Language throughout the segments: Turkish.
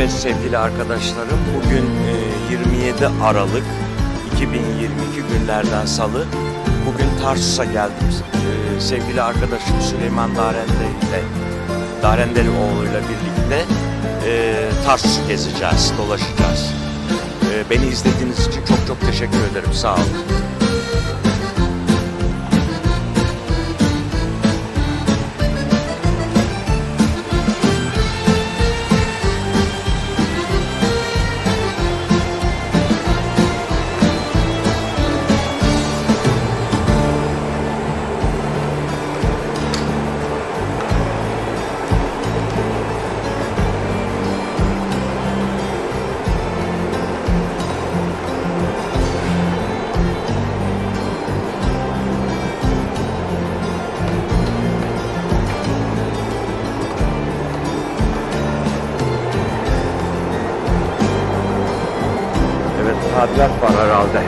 Evet sevgili arkadaşlarım, bugün 27 Aralık 2022 günlerden Salı. Bugün Tarsus'a geldim. Sevgili arkadaşım Süleyman Darendelioğlu ile birlikte Tarsus'u gezeceğiz, dolaşacağız. Beni izlediğiniz için çok çok teşekkür ederim. Sağ olun. Tadilat var herhalde.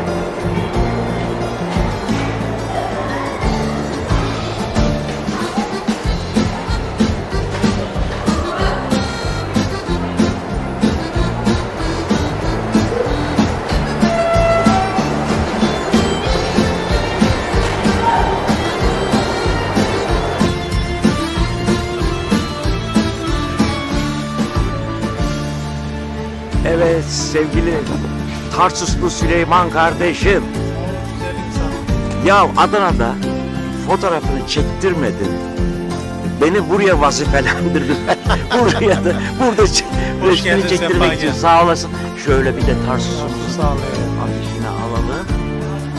Evet sevgili Tarsuslu Süleyman kardeşim. Ya Adana'da fotoğrafını çektirmedin. Beni buraya vazifelendirdin. burada resmini çektirmek için sağ olasın. Şöyle bir de Tarsus'un afişini alalım.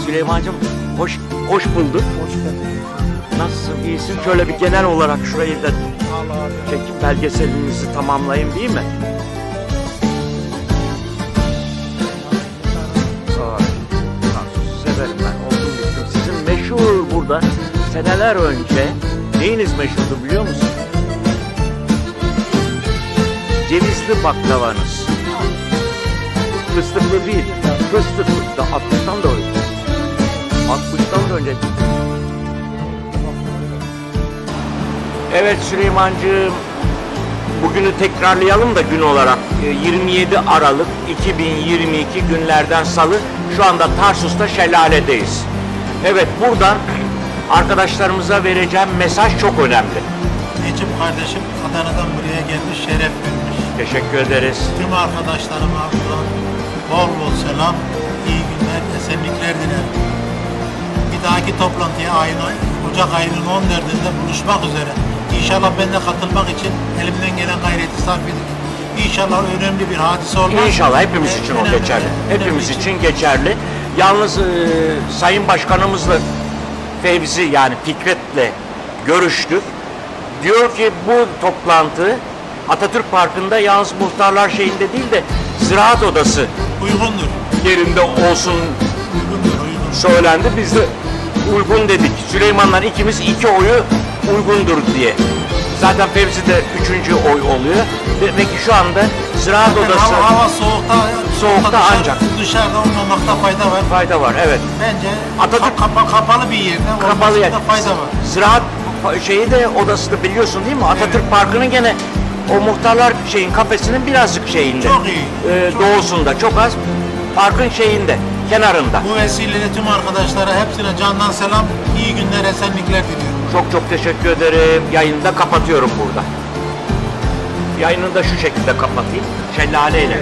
Süleymancığım hoş bulduk. Hoş geldin. Nasılsın? İyisin? Şöyle bir genel olarak şurayı da çekim belgeselinizi tamamlayayım değil mi? Meşhur burada seneler önce neyiniz meşhurdu biliyor musun? Cevizli baklavanız. Fıstıklı değil, fıstıklı. 60'tan da önce. 60'tan da önce. Evet Süleymancığım, bugünü tekrarlayalım da gün olarak 27 Aralık 2022 günlerden Salı. Şu anda Tarsus'ta şelaledeyiz. Evet, buradan arkadaşlarımıza vereceğim mesaj çok önemli. Necip kardeşim Adana'dan buraya gelmiş, şeref vermiş. Teşekkür ederiz. Tüm arkadaşlarıma buradan bol bol selam, iyi günler, esenlikler dilerim. Bir dahaki toplantıya Ocak ayının 14'ünde buluşmak üzere. İnşallah ben de katılmak için elimden gelen gayreti sarf edip İnşallah önemli bir hadise olmaz. İnşallah hepimiz için o geçerli. Hepimiz için geçerli. Yalnız Sayın Başkanımızla Fevzi yani Fikret'le görüştük. Diyor ki bu toplantı Atatürk Parkı'nda yalnız muhtarlar şeyinde değil de Ziraat Odası uygundur. Yerinde olsun Uygundur. Söylendi. Biz de uygun dedik. Süleyman'la ikimiz iki oyu uygundur diye. Zaten Fevzi de 3. oy oluyor. Demek ki şu anda Ziraat Odası... Hava soğukta ancak. Dışarıda olmamakta fayda var. Fayda var, evet. Bence Atatürk, kapalı bir yerde olmasında fayda var. Ziraat şeyi de odası da biliyorsun değil mi? Atatürk evet. Parkı'nın gene o muhtarlar kafesinin birazcık şeyinde. Çok iyi. Doğusunda, çok az. Parkın şeyinde, kenarında. Bu vesileyle tüm arkadaşlara hepsine candan selam, iyi günler, esenlikler diliyorum. Çok çok teşekkür ederim. Yayını da kapatıyorum burada. Yayını da şu şekilde kapatayım. Şelaleyle.